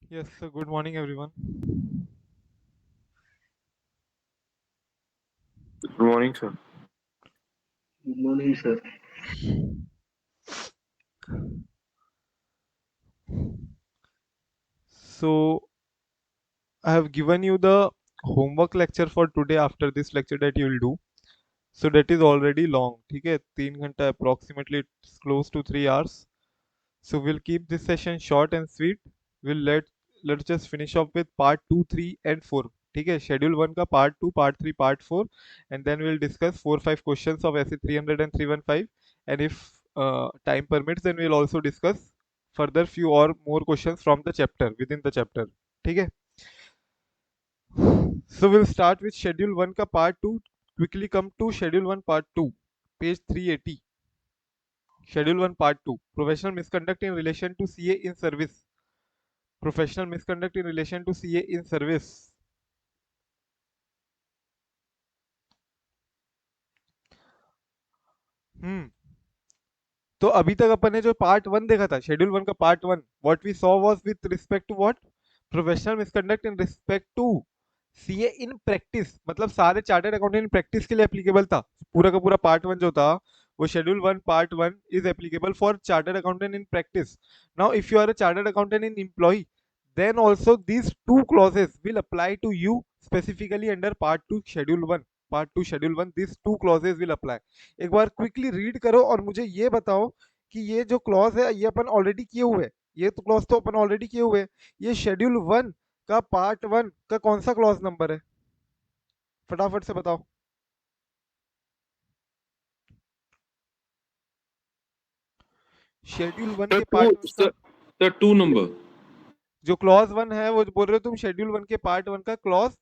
Yes, so good morning, everyone. Good morning, sir. Good morning, sir. So, I have given you the homework lecture for today after this lecture that you will do. So, that is already long. ठीक है 3 घंटा approximately, it's close to 3 hours. So, we'll keep this session short and sweet. We'll let's just finish off with part 2, 3 and 4. ठीक है schedule 1 का part 2, part 3, part 4 and then we'll discuss 4-5 questions of ऐसे 300 and 315, and if time permits then we'll also discuss further few or more questions from the chapter within the chapter. ठीक है so we'll start with schedule 1 का part 2. Quickly come to schedule 1 part 2, page 380. schedule 1 part 2, professional misconduct in relation to CA in service. Professional misconduct in relation to CA in service. हम्म तो अभी तक अपन ने जो part 1 देखा था, schedule 1 का part 1, what we saw was with respect to what, professional misconduct in respect to CA in practice, मतलब सारे चार्टर्ड अकाउंटेंट इन प्रैक्टिस के लिए एप्लीकेबल था। पूरा का पूरा पार्ट 1 जो था वो schedule 1 part 1 is applicable for chartered accountant in practice. Now if you are a chartered accountant in employ, then also these two clauses will apply to you specifically under part 2 schedule 1, part 2 schedule 1, these two clauses will apply। एक बार quickly read करो और मुझे ये बताओ कि ये जो क्लॉज है ये अपन ऑलरेडी किए हुए हैं, ये तो क्लॉज तो अपन ऑलरेडी किए हुए हैं। ये शेड्यूल 1 का पार्ट 1 का कौन सा क्लॉज नंबर है, फटाफट से बताओ। शेड्यूल 1 Sir, के पार्ट 1 का sir, two number. जो क्लॉज 1 है वो बोल रहे हो तुम, शेड्यूल 1 के पार्ट 1 का क्लॉज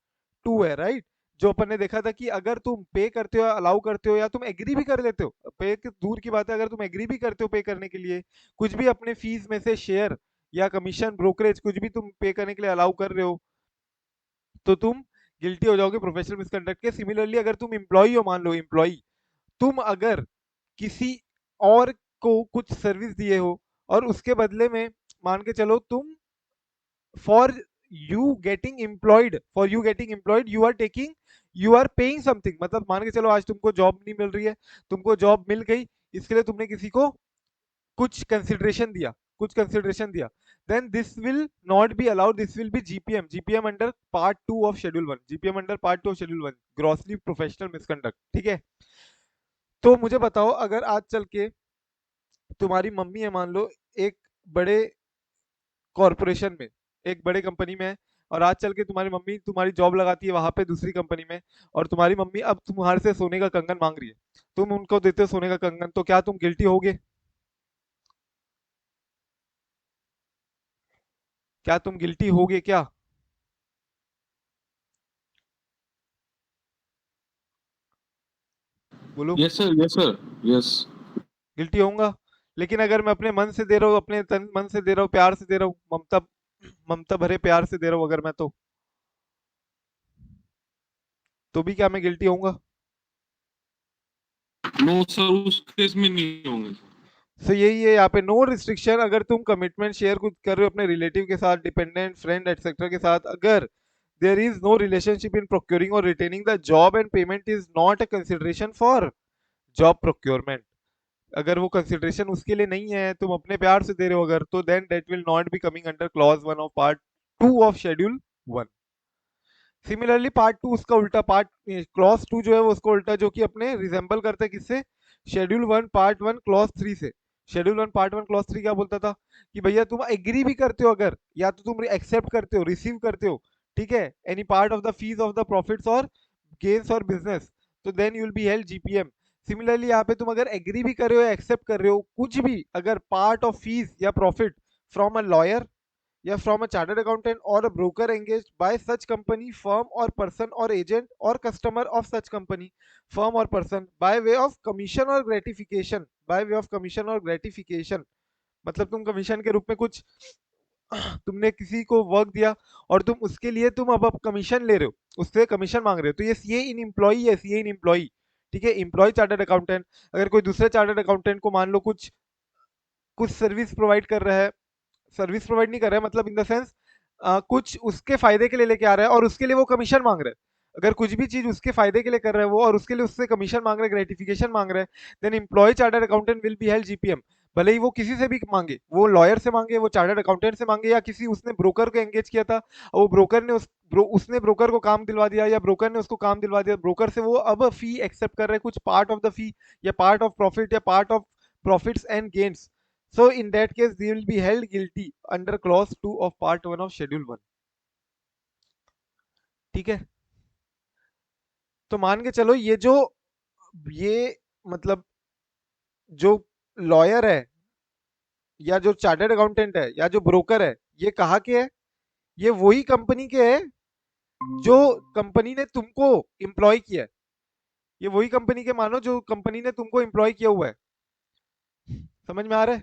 2 है, राइट। जो अपन ने देखा था कि अगर तुम पे करते हो, अलाउ करते हो, या तुम एग्री भी कर लेते हो, पे की दूर की बात है, अगर तुम एग्री भी करते हो पे करने के लिए, कुछ भी अपने फीस में से शेयर या कमीशन ब्रोकरेज कुछ भी तुम पे करने के लिए अलाउ कर रहे हो, तो तुम गिल्टी हो जाओगे प्रोफेशनल मिसकंडक्ट के। सिमिलरली अगर तुम एम्प्लॉई हो, मान लो एम्प्लॉई, तुम अगर किसी और को कुछ सर्विस दिए हो और उसके बदले में मान के चलो तुम for for you getting employed you are taking, you are paying something, मतलब मान के चलो आज तुमको जॉब नहीं मिल रही है, तुमको जॉब मिल गई, इसके लिए तुमने किसी को कुछ कंसिडरेशन दिया, then this will not be allowed, this will be GPM under part 2 of schedule 1, GPM under part 2 of schedule 1, grossly professional misconduct. ठीक है तो मुझे बताओ, अगर आज चल के तुम्हारी मम्मी है मान लो एक बड़े कॉरपोरेशन में, एक बड़े कंपनी में है, और आज चल के तुम्हारी मम्मी तुम्हारी जॉब लगाती है वहां पे दूसरी कंपनी में, और तुम्हारी मम्मी अब तुम्हारे से सोने का कंगन मांग रही है, तुम उनको देते हो सोने का कंगन, तो क्या तुम गिल्टी होगे? क्या तुम गिल्टी होगे क्या? बोलो। Yes, sir. Yes, sir. Yes. Guilty होऊंगा। लेकिन अगर मैं अपने मन से दे रहा हूँ, अपने तन मन से दे रहा हूँ, प्यार से दे रहा हूँ, ममता ममता भरे प्यार से दे रहा हूँ अगर मैं, तो भी क्या मैं गिल्टी होऊंगा? No, sir. उस केस में नहीं होंगे sir. सो यही है यहाँ पे, नो रिस्ट्रिक्शन। अगर तुम कमिटमेंट शेयर कुछ कर रहे हो अपने रिलेटिव के साथ, डिपेंडेंट फ्रेंड एक्सेट्रा के साथ, अगर there is no relationship in procuring और retaining the job and payment is not a consideration for job procurement, अगर वो कंसिडरेशन उसके लिए नहीं है, तुम अपने प्यार से दे रहे हो अगर, तो then that will not be coming under clause 1 of part 2 of schedule 1। Similarly part 2 उसका उल्टा, पार्ट क्लॉज 2 जो है वो उसका उल्टा, जो कि अपने रिजेंबल करता है किससे, शेड्यूल 1 पार्ट 1 क्लॉज 3 से। शेड्यूल 1 पार्ट 1 क्लॉज 3 क्या बोलता था कि भैया तुम एग्री भी करते हो अगर, या तो तुम एक्सेप्ट करते हो, रिसीव करते हो, ठीक है, any part of the fees of the profits और गेन्स और बिजनेस, तो then you will be held GPM. Similarly यहाँ पे तुम अगर एग्री भी कर रहे हो या एक्सेप्ट कर रहे हो कुछ भी, अगर पार्ट ऑफ फीस या प्रॉफिट फ्रॉम अ लॉयर या from a chartered accountant or a broker engaged by such company, firm or person or agent or customer of such company, firm or person by way of commission or gratification, by way of commission or gratification, मतलब तुम commission के रूप में कुछ तुमने किसी को work दिया और तुम उसके लिए तुम अब कमीशन ले रहे हो, उससे कमीशन मांग रहे हो, तो ये सीए इन एम्प्लॉई है, सीए इन एम्प्लॉई। ठीक है, एम्प्लॉय चार्टर्ड अकाउंटेंट अगर कोई दूसरे चार्टर्ड अकाउंटेंट को मान लो कुछ कुछ सर्विस प्रोवाइड कर रहा है, सर्विस प्रोवाइड नहीं कर रहा है मतलब इन द सेंस कुछ उसके फायदे के लिए लेके आ रहा है और उसके लिए वो कमीशन मांग रहा है, अगर कुछ भी चीज उसके फायदे के लिए कर रहा है वो और उसके लिए उससे कमीशन मांग रहा है, ग्रेटिफिकेशन मांग रहा है, then employ chartered accountant will be held GPM. भले ही वो किसी से भी मांगे, वो लॉयर से मांगे, वो चार्टर्ड अकाउंटेंट से मांगे, या किसी उसने ब्रोकर को एंगेज किया था और वो ब्रोकर ने उसने ब्रोकर को काम दिलवा दिया या ब्रोकर ने उसको काम दिलवा दिया, ब्रोकर से वो अब फी एक्सेप्ट कर रहे हैं, कुछ पार्ट ऑफ द फी या पार्ट ऑफ प्रॉफिट या part of profits and gains. So in that case, they will be held guilty under clause 2 of part 1 of schedule 1। ठीक है, तो मान के चलो ये मतलब जो लॉयर है या जो चार्टर्ड अकाउंटेंट है या जो ब्रोकर है, ये कहाँ के है? ये वही कंपनी के है जो कंपनी ने तुमको एम्प्लॉय किया है। ये वही कंपनी के मानो जो कंपनी ने तुमको एम्प्लॉय किया हुआ है। समझ में आ रहा है?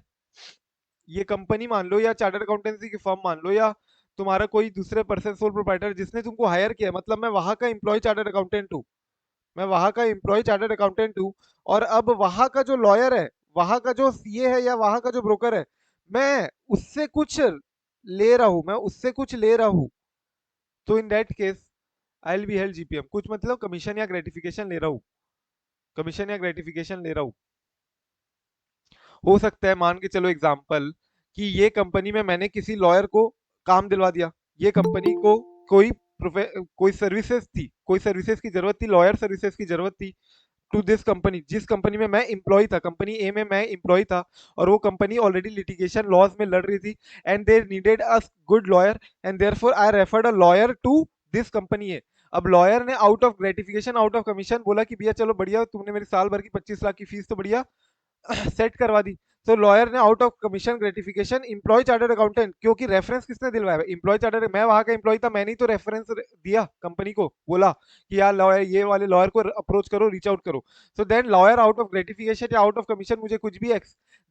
ये कंपनी मान लो या चार्टर्ड अकाउंटेंसी की फर्म मान लो या तुम्हारा कोई दूसरे पर्सन सोल प्रोप्राइटर जिसने तुमको हायर किया, मतलब मैं वहां का एम्प्लॉय चार्टर्ड अकाउंटेंट हूँ, मैं वहां का एम्प्लॉय चार्टर्ड अकाउंटेंट हूँ, और अब वहां का जो लॉयर है, वहां का जो सीए है या वहां का जो ब्रोकर है, मैं उससे कुछ ले रहा हूँ, मैं उससे कुछ ले रहा हूँ, तो इन that case I will be held GPM. कुछ मतलब कमीशन या ग्रेटिफिकेशन ले रहा हूँ, कमीशन या ग्रेटिफिकेशन ले रहा हूँ। हो सकता है मान के चलो एग्जाम्पल कि ये कंपनी में मैंने किसी लॉयर को काम दिलवा दिया, ये कंपनी को कोई कोई सर्विसेज थी, कोई सर्विसेज की जरूरत थी, लॉयर सर्विसेज की जरूरत थी टू दिस कंपनी, जिस कंपनी में मैं एम्प्लॉय था, कंपनी ए में मैं एम्प्लॉय था, और वो कंपनी ऑलरेडी लिटिगेशन लॉज में लड़ रही थी, and they needed a good lawyer, and therefore I referred a lawyer to this company है। अब लॉयर ने out of gratification, out of commission बोला कि भैया चलो बढ़िया, तुमने मेरी साल भर की 25 लाख की फीस तो बढ़िया सेट करवा दी। तो लॉयर ने out of commission gratification employ chartered accountant, क्योंकि रेफरेंस किसने दिलवाया? एम्प्लॉय चार्टर्ड, मैं वहां का एम्प्लॉय था, मैंने ही तो रेफरेंस दिया कंपनी को, बोला कि यार लॉयर, ये वाले लॉयर को अप्रोच करो, रीच आउट करो। So then lawyer out of gratification या आउट ऑफ कमीशन मुझे कुछ भी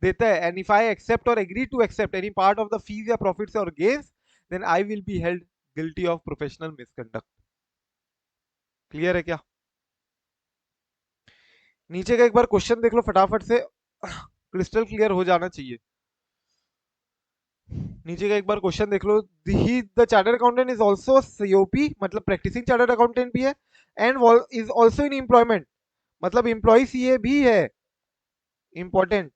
देता है, एंड इफ आई एक्सेप्ट और agree to accept any part of the fees या प्रॉफिट्स और gains, then I will be held guilty of professional misconduct. Clear है क्या? नीचे का एक बार क्वेश्चन देख लो फटाफट से, क्रिस्टल क्लियर हो जाना चाहिए। नीचे का एक बार क्वेश्चन देख लो, he the chartered accountant is also COP, मतलब प्रैक्टिसिंग चार्टर्ड अकाउंटेंट भी है, and is also in employment, मतलब एम्प्लॉय सीए भी है। इंपॉर्टेंट,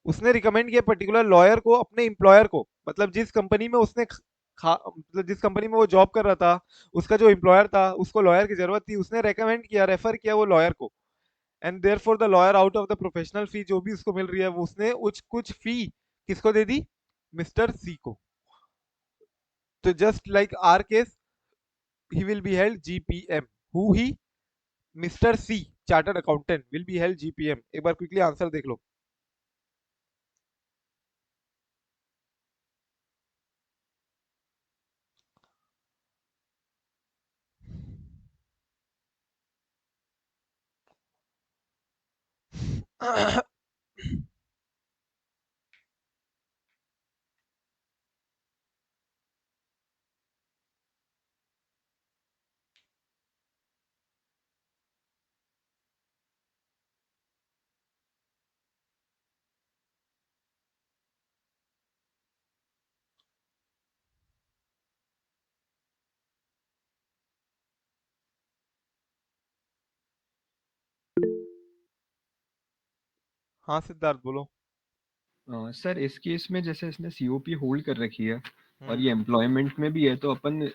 उसने रिकमेंड किया पर्टिकुलर लॉयर को अपने एम्प्लॉयर को, मतलब जिस कंपनी में उसने मतलब जिस कंपनी में वो जॉब कर रहा था, उसका जो एम्प्लॉयर था उसको लॉयर की जरूरत थी, उसने रेकमेंड किया, रेफर किया वो लॉयर को, and therefore the lawyer out of the professional fee जो भी उसको मिल रही है, वो उसने कुछ फी किसको दे दी? मिस्टर सी को। तो just like our case, he will be held GPM. Who he? Mr. C, chartered accountant, will be held GPM। एक बार क्विकली आंसर देख लो। हाँ सिद्धार्थ बोलो। सर इस केस में जैसे इसने सीओपी होल्ड कर रखी है और हम्म, ये एम्प्लॉयमेंट में भी है, तो अपन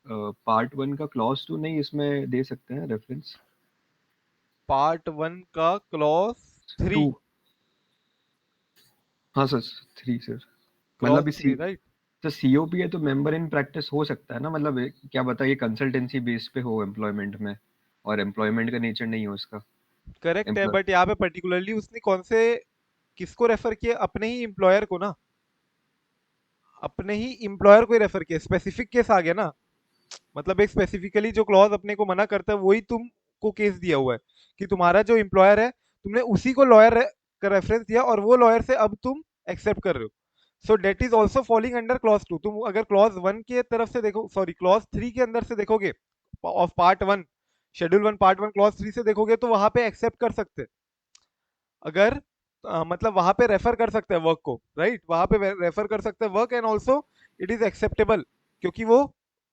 पार्ट 1 का क्लॉज 2 नहीं इसमें दे सकते हैं रेफरेंस? पार्ट 1 का क्लॉज 3, 2, हाँ सर 3 सर। क्लॉज मतलब इसी 3 राइट। तो सीओपी है तो मेंबर इन प्रैक्टिस हो सकता है ना, मतलब क्या बताइए कंसल्टेंसी बेस पे हो एम्प्लॉयमेंट में और एम्प्लॉयमेंट का नेचर नहीं हो उसका। करेक्ट है, एम्प्लॉय बट यहाँ पे पर्टिकुलरली उसने कौन से, किसको रेफर किया? अपने ही एम्प्लॉयर को ना, अपने ही एम्प्लॉयर को ही रेफर किया, स्पेसिफिक केस आ गया ना, मतलब एक स्पेसिफिकली जो क्लॉज अपने को मना करता है वही तुमको केस दिया हुआ है कि तुम्हारा जो एम्प्लॉयर है, तुमने उसी को लॉयर का रेफरेंस दिया और वो लॉयर से अब तुम एक्सेप्ट कर रहे हो। So that is also falling under clause 2। तुम अगर क्लॉज 1 के तरफ से देखो, सॉरी क्लॉज 3 के अंदर से देखोगे of part 1, schedule 1 part 1 clause 3 से देखोगे तो वहां पे एक्सेप्ट कर सकते, अगर मतलब वहां पे रेफर कर सकते हैं वर्क को, राइट, वहां पे रेफर कर सकते हैं work, and also it is acceptable क्योंकि वो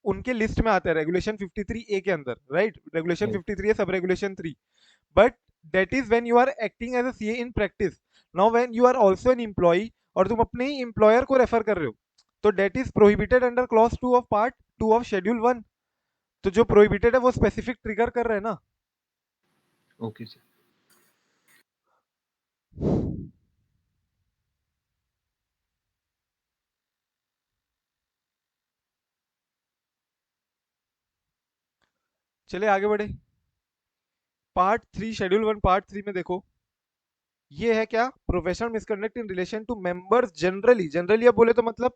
उनके लिस्ट में आता है रेगुलेशन 53A के अंदर, राइट, रेगुलेशन Right. 53 है, सब regulation 3, but that is when you are acting as a CA in practice. Now when you are also an employee और तुम अपने ही एम्प्लॉयर को रेफर कर रहे हो, तो that is prohibited under clause 2 of part 2 of schedule 1। तो जो प्रोहिबिटेड है वो स्पेसिफिक ट्रिगर कर रहे हैं ना। Okay, sir. चलिए आगे बढ़े। पार्ट 3 शेड्यूल 1 पार्ट 3 में देखो, ये है क्या, professional misconduct in relation to members generally. Generally अब बोले तो मतलब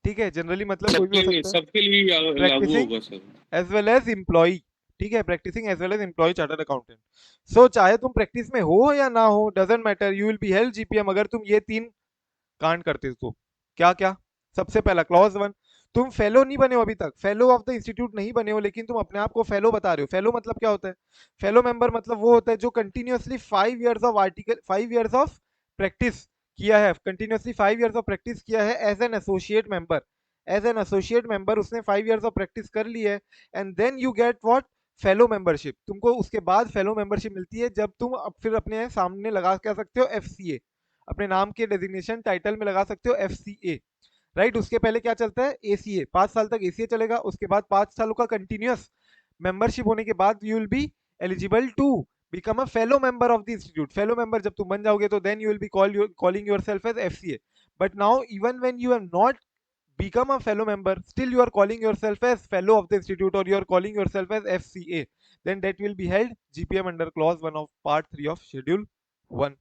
ठीक है, जनरली मतलब कोई भी हो सकता है, सबके लिए लागू प्रैक्टिसिंग होगा sir. As well as employ, ठीक है, practising as well as employ chartered accountant. So चाहे तुम प्रैक्टिस में हो या ना हो, doesn't matter, you will be held GPM अगर तुम ये 3 कांड करते हो तो। क्या क्या? सबसे पहला क्लॉज 1, तुम फेलो नहीं बने हो अभी तक, फेलो ऑफ द इंस्टीट्यूट नहीं बने हो, लेकिन तुम अपने आप को फेलो बता रहे हो। फेलो मतलब क्या होता है? फेलो मेंबर मतलब वो होता है जो कंटिन्यूअसली 5 इयर्स ऑफ प्रैक्टिस किया है, कंटिन्यूअसली 5 इयर्स ऑफ प्रैक्टिस किया है as an associate member. As an associate member उसने 5 इयर्स ऑफ प्रैक्टिस कर ली है, and then you get what, fellow membership. तुमको उसके बाद फेलो मेंबरशिप मिलती है जब तुम फिर अपने सामने लगा कह सकते हो एफसीए, अपने नाम के डेजिग्नेशन टाइटल में लगा सकते हो एफसीए, राइट। उसके पहले क्या चलता है? एसीए, 5 साल तक एसीए चलेगा, उसके बाद 5 सालों का कंटिन्यूअस मेंबरशिप होने के बाद you will be eligible to become a fellow member of the institute. Fellow member जब तुम बन जाओगे तो then you will be calling yourself as FCA. But now even when you have not become a fellow member, still you are calling yourself as fellow of the institute, or you are calling yourself as FCA, then that will be held GPM under clause 1 of part 3 of schedule 1।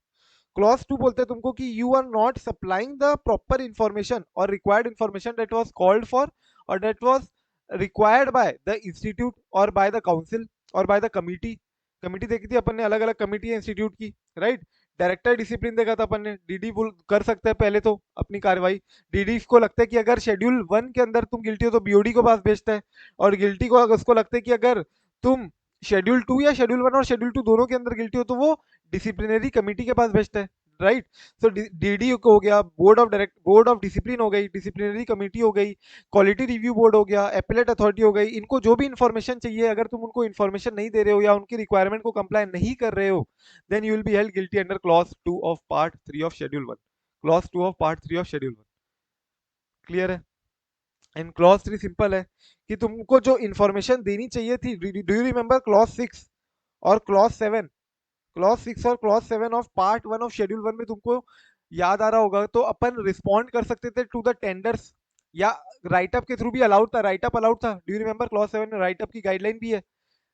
Clause 2 बोलते हैं तुमको कि you are not supplying the proper information और required information that was called for और that was required by the institute और by the council और by the committee. Committee देखी थी अपन ने, अलग अलग कमिटी है इंस्टीट्यूट की, राइट। डायरेक्टर डिसिप्लिन देखा था अपन ने, डीडी कर सकता है पहले तो अपनी कार्रवाई। डीडी को लगता है कि अगर शेड्यूल 1 के अंदर तुम गिल्टी हो तो बीओडी को पास भेजता है, और गिल्टी को उसको लगता है कि अगर तुम शेड्यूल 2 या शेड्यूल 1 और शेड्यूल 2 दोनों के अंदर गिल्टी हो तो वो डिसिप्लिनरी कमेटी के पास भेजता है, राइट। सो डीडी को हो गया, बोर्ड ऑफ डिसिप्लिन हो गई, डिसिप्लिनरी कमेटी हो गई, क्वालिटी रिव्यू बोर्ड हो गया, एपेलेट अथॉरिटी हो गई। इनको जो भी इंफॉर्मेशन चाहिए, अगर तुम उनको इंफॉर्मेशन नहीं दे रहे हो या उनकी रिक्वायरमेंट को कंप्लाई नहीं कर रहे हो, then you will be held guilty under clause 2 of part 3 of schedule 1। Clause 2 of part 3 of schedule 1 clear है। एंड क्लॉज 3 सिंपल है कि तुमको जो इंफॉर्मेशन देनी चाहिए थी, डू यू रिमेंबर क्लॉज 6 और क्लॉज 7? क्लॉज 6 और clause 7 of part 1 of schedule 1 में तुमको याद आ रहा होगा, तो अपन रिस्पॉन्ड कर सकते थे टू द टेंडर्स या राइटअप के थ्रू भी अलाउड था, राइटअप अलाउड था। डू यू रिमेंबर क्लॉज 7 में राइटअप की गाइडलाइन भी है,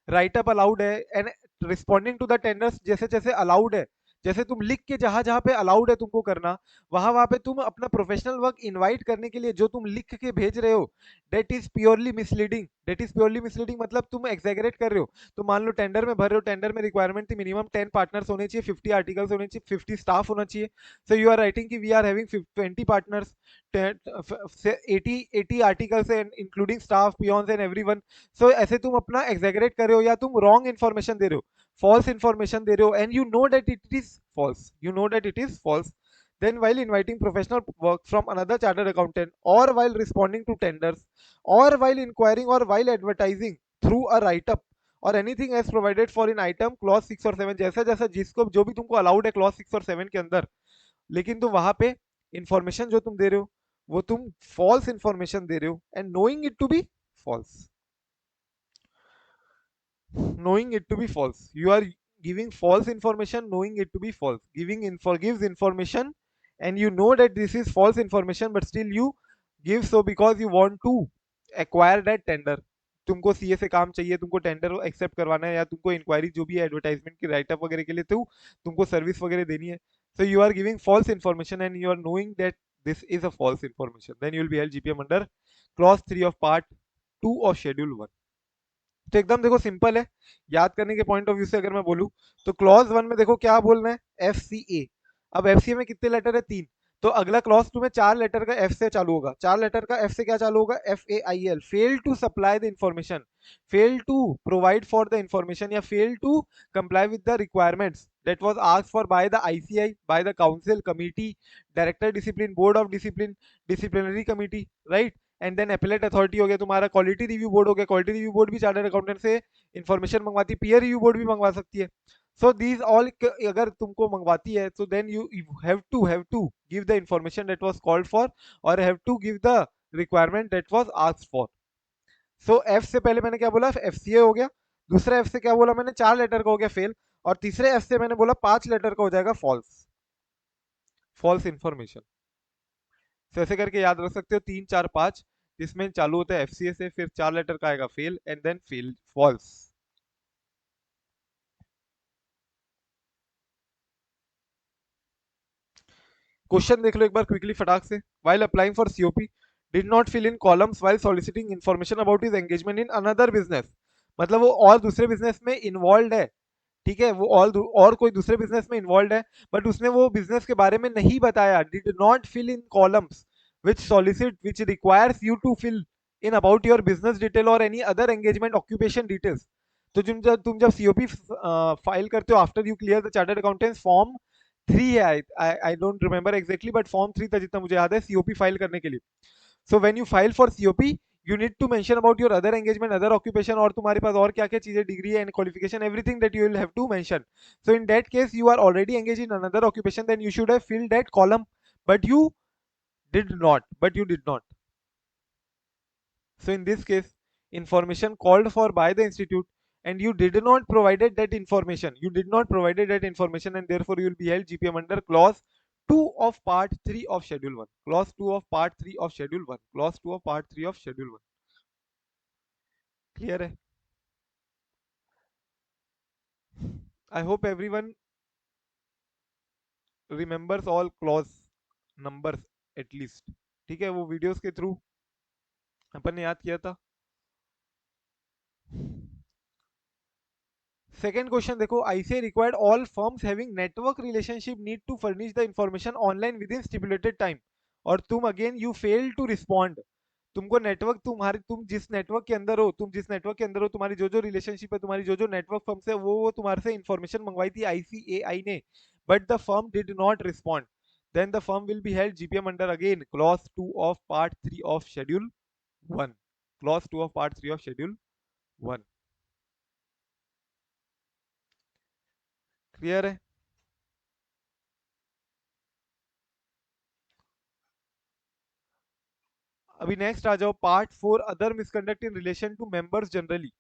राइटअप अलाउड है, and responding to the tenders जैसे जैसे अलाउड है, जैसे तुम लिख के जहां जहां पे अलाउड है तुमको करना, वहां वहां पे तुम अपना प्रोफेशनल वर्क इनवाइट करने के लिए जो तुम लिख के भेज रहे हो, that is purely misleading. That is purely misleading मतलब तुम एग्जैगरेट कर रहे हो। तो मान लो टेंडर में भर रहे हो, टेंडर में रिक्वायरमेंट थी मिनिमम 10 पार्टनर्स होने चाहिए, 50 आर्टिकल्स होने चाहिए, 50 स्टाफ होना चाहिए। सो यू आर राइटिंग कि we are having 20 partners, 80 articles including staff, peons and everyone. So ऐसे तुम अपना एग्जैगरेट कर रहे हो या तुम रॉन्ग इन्फॉर्मेशन दे रहे हो, false information दे रहे हो, and you know that it is false, you know that it is false, then while inviting professional work from another chartered accountant, or while responding to tenders, or while inquiring, or while advertising through a write up or anything as provided for in item clause 6 और 7, जैसा जैसा जिसको जो भी तुमको allowed है clause 6 और 7 के अंदर, लेकिन तुम वहां पे इंफॉर्मेशन जो तुम दे रहे हो वो तुम false इंफॉर्मेशन दे रहे हो, and knowing it to be false, knowing it to be false, you are giving false information knowing it to be false, gives information and you know that this is false information, but still you give so because you want to acquire that tender। तुमको CA से काम चाहिए, तुमको tender accept करवाना है, या तुमको inquiry जो भी है एडवर्टाइजमेंट की राइटअप वगैरह के लिए तो तुमको सर्विस वगैरह देनी है। So you are giving false information and you are knowing that this is a false information, then you will be held GPM under clause 3 of part 2 of schedule 1। तो एकदम देखो सिंपल है, याद करने के पॉइंट ऑफ व्यू से अगर मैं बोलूं तो क्लॉज 1 में देखो क्या बोलना है, एफ सी ए। अब एफ सी ए में कितने लेटर है? 3। तो अगला क्लॉज टू में 4 लेटर का एफ से चालू होगा। 4 लेटर का एफ से क्या चालू होगा? FAIL, fail to supply the information, fail to provide for the information, या fail to comply with the requirements that was asked for by the ICI, by the council, committee, director discipline, board of discipline, disciplinary committee, right. And then appellate authority हो गया तुम्हारा, quality review board हो गया, quality review board भी chartered accountant से information मंगवाती है, peer review board भी मंगवा सकती है। सो दीज ऑल अगर तुमको मंगवाती है, so then you have to give the information that was called for, or have to give the requirement that was asked for. So F से पहले मैंने क्या बोला? FCA हो गया। दूसरा F से क्या बोला मैंने? 4 लेटर का हो गया फेल। और तीसरे F से मैंने बोला 5 लेटर का हो जाएगा फॉल्स, फॉल्स इंफॉर्मेशन। तो ऐसे करके याद रख सकते हो 3 4 5, जिसमें चालू होता है FCA से, फिर 4 लेटर का आएगा fail, and then fail false. Question देख लो एक बार क्विकली फटाक से। While applying for COP did not fill in columns while soliciting information about his engagement in another business. मतलब वो और दूसरे बिजनेस में इन्वॉल्व है, ठीक है, वो और कोई दूसरे बिजनेस में इन्वॉल्व है, बट उसने वो बिजनेस के बारे में नहीं बताया। Did not fill in columns which solicit which requires you to fill in about your business detail और any other engagement occupation details. तो तुम जब COP फाइल करते हो after you clear the chartered accountants form 3 है, I don't remember exactly, but form 3 था जितना मुझे याद है COP फाइल करने के लिए। So when you file for COP you need to mention about your other engagement, other occupation, और तुम्हारे पास और क्या क्या चीजें, degree and qualification, everything that you will have to mention. So in that case you are already engaged in another occupation, then you should have filled that column, but you did not. So in this case, information called for by the institute, and you did not provided that information, and therefore you will be held GPM under clause 2 of part 3 of schedule 1, clause 2 of part 3 of schedule 1, clause 2 of part 3 of schedule 1। Clear है? I hope everyone remembers all clause numbers at least, ठीक है, वो videos के through अपन ने याद किया था। Second question देखो, ICAI required all firms having network relationship need to furnish the information online within stipulated time, और तुम again you fail to respond. तुमको नेटवर्क, तुम जिस नेटवर्क के अंदर हो, तुम्हारी जो जो रिलेशनशिप है, तुम्हारी जो जो नेटवर्क फर्म से, वो तुम्हारे से इंफॉर्मेशन मंगवाई थी ICAI ने, but the firm did not respond, then the firm will be held GPM under again clause 2 of part 3 of schedule 1, clause 2 of part 3 of schedule 1। Clear है? अभी नेक्स्ट आ जाओ part 4, other misconduct in relation to members generally.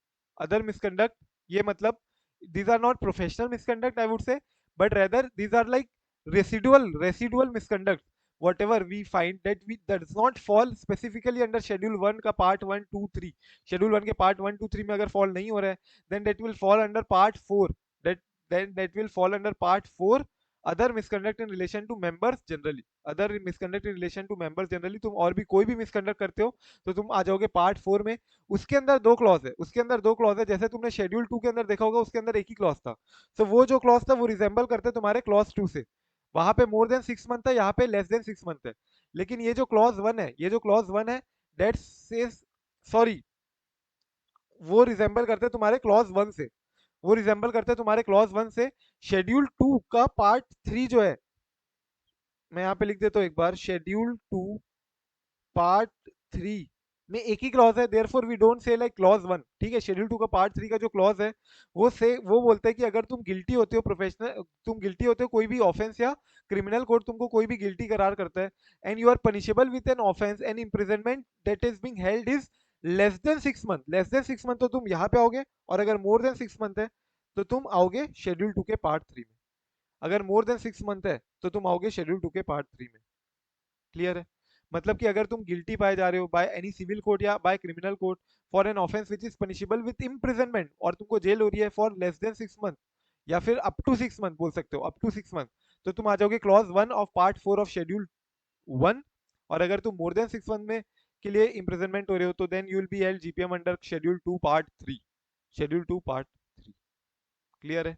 Other misconduct, ये मतलब these are not professional misconduct I would say, but rather these are like residual misconduct, whatever we find that does not fall specifically under schedule 1 का part 1 2 3। schedule 1 के part 1 2 3 में अगर fall नहीं हो रहा है, then that will fall under part 4, that will fall under part 4 other misconduct in relation to members generally. Other misconduct in relation to members generally, तुम और भी कोई भी मिसकंडक्ट करते हो तो तुम आ जाओगे पार्ट 4 में। उसके अंदर दो क्लॉज है, जैसे तुमने शेड्यूल 2 के अंदर देखा होगा, उसके अंदर एक ही क्लॉज था। सो वो जो क्लॉज था वो रिजेंबल करते तुम्हारे क्लॉज 2 से, वहां पे मोर देन 6 मंथ है, यहाँ पे लेस देन 6 मंथ है। लेकिन ये जो क्लॉज 1 है, दैट सेज, सॉरी, वो रिजेंबल करते तुम्हारे क्लॉज 1 से, शेड्यूल 2 का पार्ट 3 जो है, मैं यहाँ पे लिख देता हूँ एक बार, शेड्यूल 2 पार्ट 3 में एक ही क्लॉज है, therefore we don't say like clause 1, ठीक है। शेड्यूल 2 का पार्ट 3 का जो क्लॉज है, वो बोलता है कि अगर तुम गिल्टी होते हो, कोई भी ऑफेंस या क्रिमिनल कोर्ट तुमको कोई भी गिल्टी करार करता है, and you are punishable with an offence and imprisonment that is being held is less than 6 month, तो तुम यहाँ पे आओगे, और अगर मोर देन 6 मंथ है तो तुम आओगे शेड्यूल 2 के पार्ट 3 में। अगर मोर देन 6 मंथ है तो तुम आओगे शेड्यूल 2 के पार्ट 3 में। क्लियर है? मतलब कि अगर तुम गिल्टी पाए जा रहे हो बाय एनी सिविल कोर्ट या by criminal court for an offence which is punishable with imprisonment, और तुमको जेल हो रही है फॉर लेस देन 6 मंथ, या फिर अप टू 6 मंथ बोल सकते हो, अप टू 6 मंथ, तो तुम आ जाओगे clause 1 of part 4 of schedule 1। और अगर तुम मोर देन 6 मंथ में के लिए इम्प्रिजनमेंट हो रहे हो, तो then you will be held GPM under schedule 2 part 3, schedule 2 part 3। Clear है?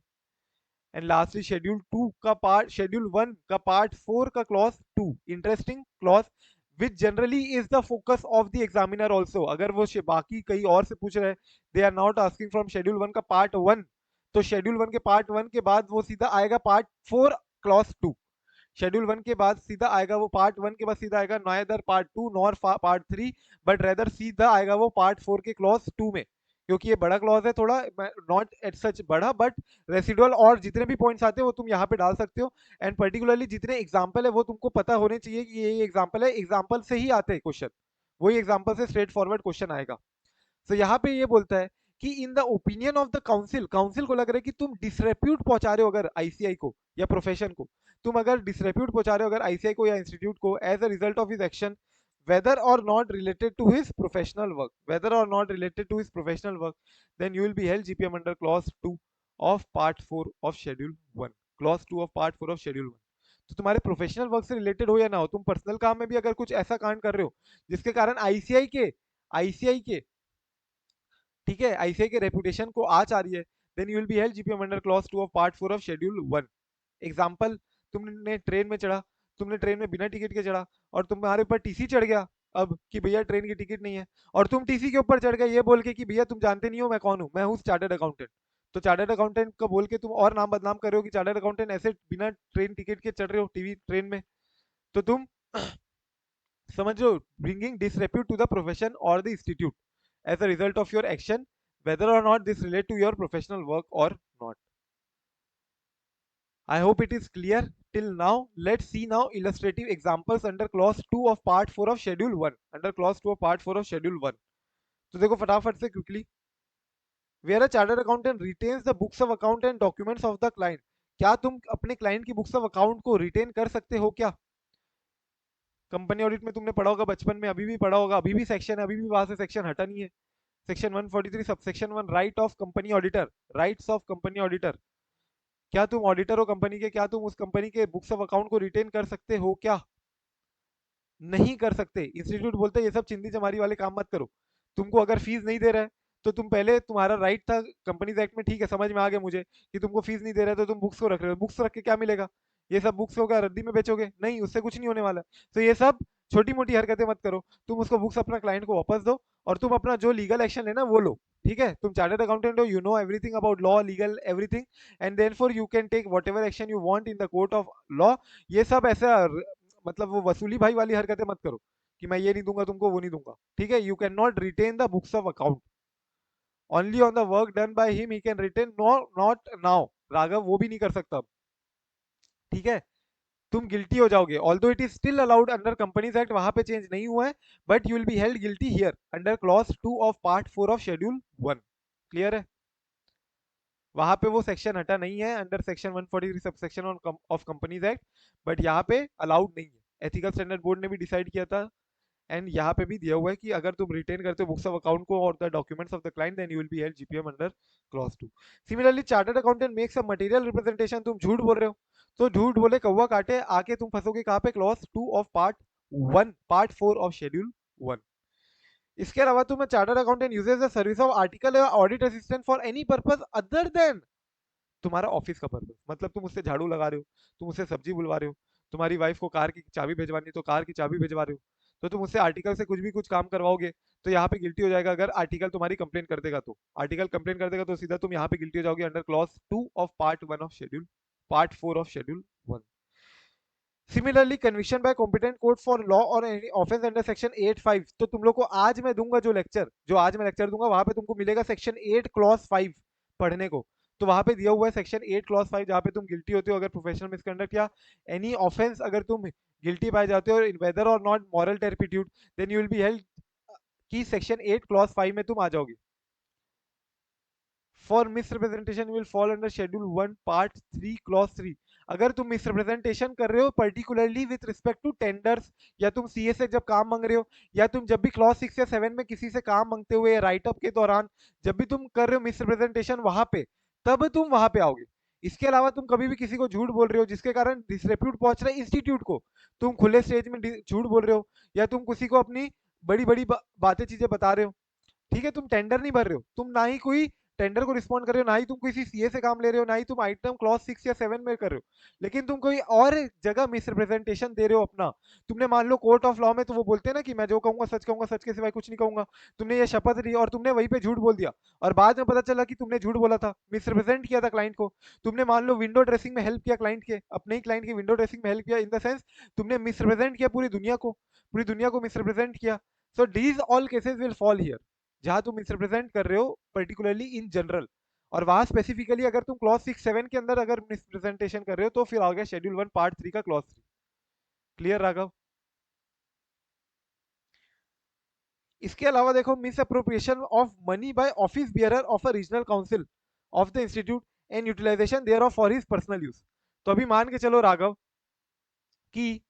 एंड लास्टली शेड्यूल 2 का पार्ट, शेड्यूल 1 का पार्ट 4 का clause 2, interesting clause which generally is the focus of the examiner also. अगर वो बाकी कहीं और से पूछ रहे हैं, they are not asking from schedule 1 का पार्ट 1, तो शेड्यूल 1 के पार्ट 1 के बाद वो सीधा आएगा पार्ट 4 क्लॉज 2। शेड्यूल 1 के बाद सीधा आएगा वो पार्ट 1 के बाद सीधा आएगा neither part 2 nor part 3, but rather सीधा आएगा वो पार्ट 4 के क्लॉज 2 में, क्योंकि ये बड़ा क्लॉज है थोड़ा, नॉट एट सच बड़ा, बट रेसिडुअल और जितने भी पॉइंट्स आते हैं वो तुम यहाँ पे डाल सकते हो। एंड पर्टिकुलरली जितने एग्जाम्पल है वो तुमको पता होने चाहिए कि ये एग्जाम्पल है, एग्जाम्पल से ही आते हैं क्वेश्चन, वही एग्जाम्पल से स्ट्रेट फॉरवर्ड क्वेश्चन आएगा। तो यहाँ पे ये बोलता है कि in the opinion of the council, council को लग रहा है कि तुम डिसरेप्यूट पहुंचा रहे हो अगर आईसीआई को या प्रोफेशन को, तुम अगर डिसरेप्यूट पहुंचा रहे हो अगर आईसीआई को या इंस्टीट्यूट को as a result of his action, whether or not related to his professional work, whether or not related to his professional work, then you will be held GPM under clause 2 of part 4 of schedule 1, clause 2 of part 4 of schedule 1। तो तुम्हारे professional work से related हो या ना हो, तुम personal काम में भी अगर कुछ ऐसा कांड कर रहे हो जिसके कारण आईसीआई के ठीक है, आईसीआई के रेपुटेशन को आंच आ रही है, then you will be held GPM under clause 2 of part 4 of schedule 1। Example, तुमने ट्रेन में चढ़ा, तुमने ट्रेन में बिना टिकट के चढ़ा और तुम्हारे ऊपर टीसी चढ़ गया अब कि भैया ट्रेन की टिकट नहीं है, और तुम टीसी के ऊपर चढ़ गए ये बोल के कि भैया तुम जानते नहीं हो मैं कौन हूँ, मैं हूँ चार्टर्ड अकाउंटेंट। तो चार्टर्ड अकाउंटेंट का बोल के तुम और नाम बदनाम कर रहे हो कि चार्टर्ड अकाउंटेंट ऐसे बिना ट्रेन टिकट के चढ़ रहे हो टीवी ट्रेन में, तो तुम समझ लो bringing disrepute to the profession or the institute as a result of your action, whether or not this relate to your professional work or not. I hope it is clear till now. Let's see now illustrative examples under clause 2 of part 4 of schedule 1, under clause 2 of part 4 of schedule 1। तो देखो फटाफट से quickly, where a chartered accountant retains the books of account and documents of the client, क्या तुम अपने client की books of account को retain कर सकते हो क्या? कंपनी ऑडिट में तुमने पढ़ा होगा बचपन में, अभी भी पढ़ा होगा, अभी भी सेक्शन है, अभी भी वहां से सेक्शन हटा नहीं है, section 143 subsection 1, right of company auditor, rights of company auditor. क्या तुम ऑडिटर हो कंपनी के, क्या तुम उस कंपनी के बुक्स ऑफ अकाउंट को रिटेन कर सकते हो क्या? नहीं कर सकते। इंस्टीट्यूट बोलते हैं ये सब चिंदी चमारी वाले काम मत करो, तुमको अगर फीस नहीं दे रहा है तो तुम पहले, तुम्हारा राइट था कंपनीज एक्ट में, ठीक है समझ में आ गया मुझे कि तुमको फीस नहीं दे रहा है तो तुम बुक्स को रख रहे हो, बुक्स रख के क्या मिलेगा? ये सब बुक्स को क्या रद्दी में बेचोगे? नहीं, उससे कुछ नहीं होने वाला। तो ये सब छोटी मोटी हरकतें मत करो, तुम उसको बुक्स अपना क्लाइंट को वापस दो और तुम अपना जो लीगल एक्शन लेना वो लो, ठीक है? तुम चार्टर्ड अकाउंटेंट हो, you know everything about law, legal everything, and therefore you can take whatever action you want in the court of law. ये सब ऐसा मतलब वो वसूली भाई वाली हरकतें मत करो कि मैं ये नहीं दूंगा तुमको, वो नहीं दूंगा, ठीक है? You can not retain the books of account, only on the work done by him he can retain, not now. Raghav वो भी नहीं कर सकता, ठीक है? तुम गिल्टी हो जाओगे, although it is still allowed under companies act, वहां पे चेंज नहीं हुआ है, but you will be held guilty here under clause 2 of part 4 of schedule 1। Clear है? वहां पे वो सेक्शन हटा नहीं है under section 143 subsection of companies act, but यहाँ पे अलाउड नहीं है। एथिकल स्टैंडर्ड बोर्ड ने भी डिसाइड किया था, एंड यहाँ पे भी दिया हुआ है कि अगर तुम रिटेन करते हो बुक्स ऑफ अकाउंट को और the documents of the client, then you will be held GPM under clause 2। Similarly chartered accountant makes a material representation, तुम झूठ बोल रहे हो तो झूठ बोले कौवा काटे, आके तुम फंसोगे कहाँ पे? Clause 2 of part 1, part 4 of schedule 1। इसके अलावा तुम chartered accountant uses the service of article या audit assistant for any purpose other than तुम्हारा ऑफिस का पर्पस, मतलब तुम उससे झाड़ू लगा रहे हो, तुम उससे सब्जी बुलवा रहे हो, तुम्हारी वाइफ को कार की चाबी भिजवानी है तो कार की चाबी भिजवा रहे हो, तो तुम उससे आर्टिकल से कुछ भी कुछ काम करवाओगे तो यहाँ पे गिल्टी हो जाएगा। अगर आर्टिकल तुम्हारी कंप्लेन कर देगा तो, आर्टिकल कंप्लेन कर देगा तो सीधा तुम यहाँ पे गिल्टी हो जाओगे under clause 2 of part 1 of schedule, part 4 of schedule 1। Similarly conviction bye competent court for law और एनी ऑफेंस अंडर सेक्शन 8(5), तो तुम लोग को आज मैं दूंगा जो लेक्चर, जो आज मैं लेक्चर दूंगा वहां पे तुमको मिलेगा सेक्शन 8 क्लॉज 5 पढ़ने को, तो वहां पे दिया हुआ है सेक्शन 8 क्लॉज 5 जहां पे तुम गिल्टी होते हो अगर प्रोफेशनल मिसकंडक्ट या एनी ऑफेंस अगर तुम गिल्टी पाए जाते हो whether or not moral turpitude, then you will be held की सेक्शन 8 क्लॉज 5 में तुम आ जाओगे। For misrepresentation will fall under schedule 1 part 3 clause 3। अगर तुम मिसरिप्रेजेंटेशन कर रहे हो particularly with respect to tenders, या तुम सीए से जब काम मांग रहे हो, या तुम जब भी क्लॉज 6 या 7 में किसी से काम मांगते हुए राइटअप के दौरान जब भी तुम कर रहे हो मिसरिप्रेजेंटेशन वहां पे, तब तुम वहां पे आओगे। इसके अलावा तुम कभी भी किसी को झूठ बोल रहे हो जिसके कारण डिसरेप्यूट पहुंच रहा है इंस्टीट्यूट को, तुम खुले स्टेज में झूठ बोल रहे हो, या तुम किसी को अपनी बड़ी बड़ी बातें चीजें बता रहे हो, ठीक है? तुम टेंडर नहीं भर रहे हो, तुम ना ही कोई टेंडर को रिस्पॉन्ड कर रहे हो, ना ही तुम किसी सीए से काम ले रहे हो, ना ही तुम आइटम क्लॉज 6 या 7 में कर रहे हो, लेकिन तुम कोई और जगह मिसरिप्रेजेंटेशन दे रहे हो अपना। तुमने मान लो कोर्ट ऑफ लॉ में तो वो बोलते हैं ना कि मैं जो कहूंगा सच के सिवाय कुछ नहीं कहूंगा। तुमने ये शपथ ली और तुमने वहीं पे झूठ बोल दिया, और बाद में पता चला कि तुमने झूठ बोला था, मिसरिप्रेजेंट किया था क्लाइंट को। तुमने मान लो विंडो ड्रेसिंग में हेल्प किया क्लाइंट के, अपने ही क्लाइंट की विंडो ड्रेसिंग में हेल्प किया, इन द सेंस तुमने मिसरिप्रेजेंट किया पूरी दुनिया को मिसरिप्रेजेंट किया। So these all cases will fall here, जहां तुम मिसरिप्रेजेंट कर रहे हो पर्टिकुलरली इन जनरल। और वहां स्पेसिफिकली अगर तुम क्लॉज 6-7 के अंदर अगर मिसप्रेजेंटेशन कर रहे हो तो फिर आ गया शेड्यूल 1 पार्ट 3 का क्लॉज 3। क्लियर राघव? इसके अलावा देखो, misappropriation of money by office bearer of a regional council of the institute and utilisation thereof for his personal use. तो अभी मान के चलो राघव कि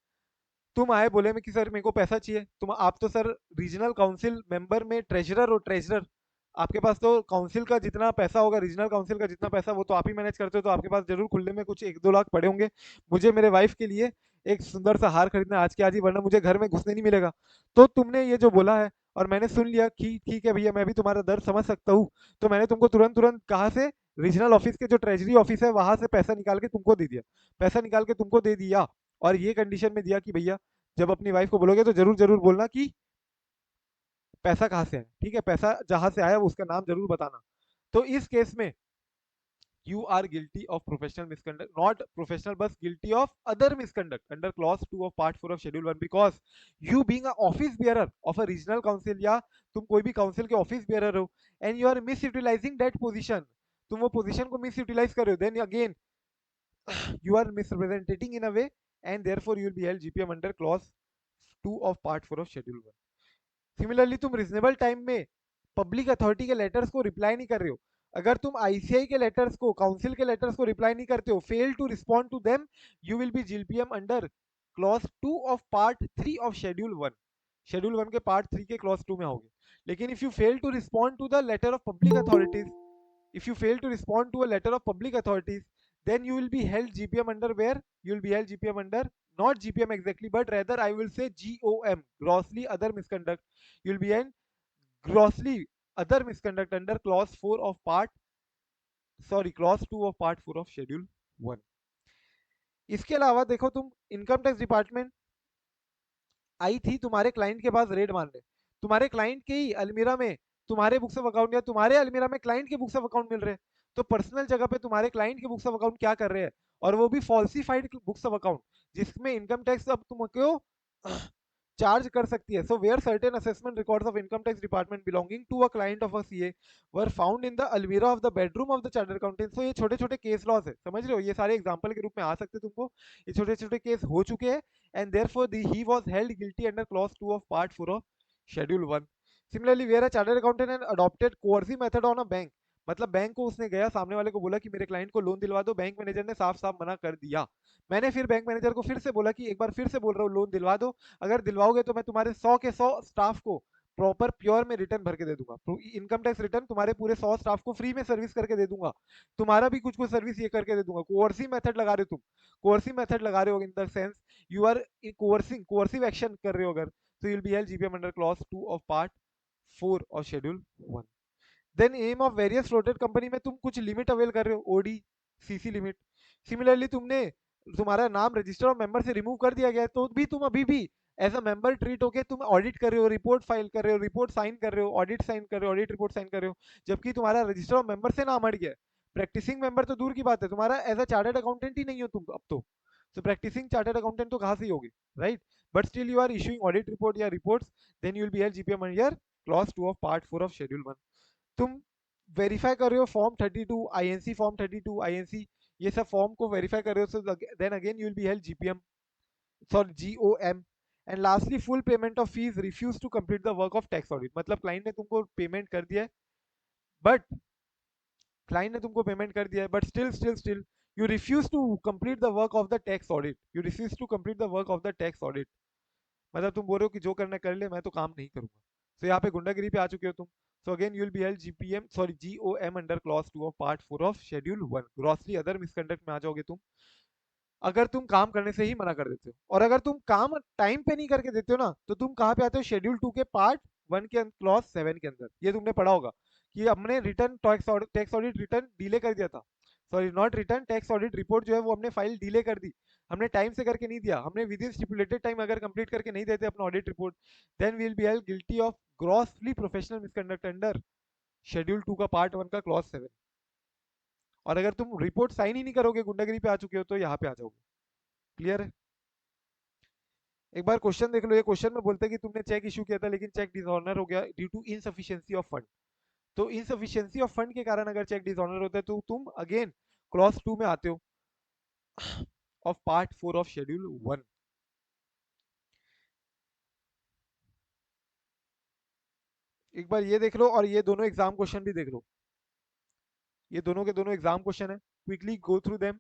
तुम आए बोले में कि सर मेरे को पैसा चाहिए, तुम आप तो सर रीजनल काउंसिल मेंबर में ट्रेजरर हो, ट्रेजरर आपके पास तो काउंसिल का जितना पैसा होगा, रीजनल काउंसिल का जितना पैसा वो तो आप ही मैनेज करते हो, तो आपके पास जरूर खुले में कुछ 1-2 लाख पड़े होंगे। मुझे मेरे वाइफ के लिए एक सुंदर सा हार खरीदना आज के आज ही, वरना मुझे घर में घुसने नहीं मिलेगा। तो तुमने ये जो बोला है और मैंने सुन लिया कि ठीक है भैया मैं भी तुम्हारा दर्द समझ सकता हूँ, तो मैंने तुमको तुरंत तुरंत कहा से रीजनल ऑफिस के जो ट्रेजरी ऑफिस है वहां से पैसा निकाल के तुमको दे दिया, पैसा निकाल के तुमको दे दिया। और ये कंडीशन में दिया कि भैया जब अपनी वाइफ को बोलोगे तो जरूर जरूर बोलना कि पैसा कहाँ से है, ठीक है, पैसा जहां से आया वो उसका नाम जरूर बताना। तो इस केस में you are guilty of professional misconduct, not professional but guilty of other misconduct under clause 2 of part 4 of schedule 1, because you being a office bearer of a regional council या तुम कोई भी council के office bearer हो and you are misutilizing that position, तुम वो position को misutilize कर रहे हो, then again you are misrepresenting in a way and therefore you will be held GPM under clause 2 of part 4 of schedule 1। Similarly तुम reasonable time में public authority के letters को रिप्लाई नहीं कर रहे हो, अगर तुम आईसीआई के लेटर्स को, काउंसिल के लेटर्स को रिप्लाई नहीं करते हो, fail to respond to them, you will be GPM under clause 2 of part 3 of schedule 1। Schedule 1 के पार्ट 3 के क्लॉज 2 में होगे। लेकिन if you fail to respond to the letter of public authorities, if you fail to respond to a letter of public authorities, then you will be held GPM under where? You will be held GPM under, not GPM exactly, but rather I will say GOM, grossly other misconduct. You will be in grossly other misconduct under clause 4 of part, sorry, clause 2 of part 4 of schedule 1। इसके अलावा देखो, तुम income tax department I थी तुम्हारे client के पास red मारने, तुम्हारे client के ही अलमीरा में तुम्हारे बुक्स ऑफ अकाउंट या तुम्हारे अलमीरा में क्लाइंट के बुक्स ऑफ अकाउंट मिल रहे हैं, तो पर्सनल जगह पे तुम्हारे क्लाइंट के बुक्स ऑफ अकाउंट क्या कर रहे हैं, और वो भी फॉल्सिफाइड बुक्स ऑफ अकाउंट, जिसमें इनकम टैक्स अब तुमको चार्ज कर सकती है। So where certain assessment records of income tax department belonging to a client of a CA were found in the almirah of the bedroom of the chartered accountant. सो ये छोटे छोटे केस लॉस है, समझ रहे हो, ये सारे एग्जांपल के रूप में आ सकते तुमको, ये छोटे छोटे केस हो चुके हैं, and therefore he was held guilty under clause 2 of part 4 of schedule 1। Similarly, where a chartered accountant had adopted coercive method on a bank, मतलब बैंक को उसने गया सामने वाले को बोला कि मेरे क्लाइंट को लोन दिलवा दो, बैंक मैनेजर ने साफ साफ मना कर दिया, मैंने फिर बैंक मैनेजर को फिर से बोला कि एक बार फिर से बोल रहा हूँ लोन दिलवा दो, अगर दिलवाओगे तो मैं तुम्हारे 100 के 100 स्टाफ को प्रॉपर प्योर में रिटर्न भर के दे दूंगा, इनकम टैक्स रिटर्न तुम्हारे पूरे 100 स्टाफ को फ्री में सर्विस करके दे दूंगा, तुम्हारा भी कुछ कुछ सर्विस ये करके दे दूंगा। कोर्सिव मेथड लगा रहे हो तुम, कोर्सिव मेथड लगा रहे हो in the sense you are coercive action कर रहे हो अगर, तो you will be held GPM under clause 2 of part 4 of schedule 1। Then aim of various floated company में तुम कुछ लिमिट अवेल कर रहे हो, ओडी सीसी लिमिट। सिमिलरली तुमने तुम्हारा नाम रजिस्टर ऑफ मेंबर से रिमूव कर दिया गया, तो भी तुम अभी भी एज अ मेंबर ट्रीट होके तुम ऑडिट कर रहे हो, रिपोर्ट फाइल कर रहे हो, रिपोर्ट साइन कर रहे हो, ऑडिट साइन कर रहे हो, ऑडिट रिपोर्ट साइन कर रहे हो, जबकि तुम्हारा रजिस्टर ऑफ मेंबर से नाम हट गया। प्रैक्टिसिंग मेंबर तो दूर की बात है, तुम्हारा एज अ चार्टर्ड अकाउंटेंट ही नहीं हो तुम अब तो प्रैक्टिसिंग चार्टर्ड अकाउंटेंट तो कहाँ से ही होगी, right, but still you are issuing audit report या reports, then you will be held GPM under clause 2 of part 4 of schedule 1। तुम वेरीफाई कर रहे हो फॉर्म 32 आईएनसी, फॉर्म 32 आईएनसी, ये सब फॉर्म को वेरीफाई कर रहे हो, so then again you will be held GPM, sorry GOM. And lastly full payment of fees refuse to complete the work of tax audit, मतलब क्लाइंट ने तुमको payment कर दिया है, बट क्लाइंट ने तुमको पेमेंट कर दिया है but still you refuse to complete the work of the tax audit, you refuse to complete the work of the tax audit, मतलब तुम बोल रहे हो कि जो करना कर ले, मैं तो काम नहीं करूंगा, तो यहाँ पे गुंडागिरी पे आ चुके हो तुम। So again you will be held GOM under clause 2 of part 4 of schedule 1। grossly other misconduct में आ जाओगे तुम, अगर तुम काम करने से ही मना कर देते हो, और अगर तुम काम टाइम पे नहीं करके देते हो ना, तो तुम कहाँ पे आते हो, शेड्यूल 2 के पार्ट 1 के क्लॉज 7 के अंदर। ये तुमने पढ़ा होगा कि हमने return tax audit return delay कर दिया था, sorry not return tax audit report जो है वो हमने फाइल डिले कर दी, हमने टाइम से करके नहीं दिया, हमने विद इन स्टिपुलेटेड टाइम अगर कंप्लीट करके नहीं देते अपना audit report, then we will be held guilty of grossly professional misconduct under schedule 2 का पार्ट 1 का क्लॉज 7। और अगर तुम रिपोर्ट साइन ही नहीं करोगे, गुंडागिरी पे आ चुके हो, तो यहाँ पे आ जाओगे। क्लियर है? एक बार क्वेश्चन देख लो, ये क्वेश्चन में बोलते हैं कि तुमने चेक इशू किया था लेकिन चेक डिसऑनर हो गया due to insufficiency of fund. तो इनसफिशिएंसी ऑफ फंड के कारण अगर चेक डिसऑनर होता है तो तुम अगेन क्लॉज 2 में आते हो ऑफ पार्ट 4 ऑफ शेड्यूल 1। एक बार ये देख लो और ये दोनों एग्जाम क्वेश्चन भी देख लो, ये दोनों के दोनों एग्जाम क्वेश्चन है, quickly go through them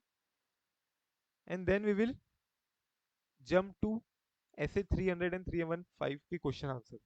and then we will jump to ऐसे 300 एंड 315 की क्वेश्चन आंसर।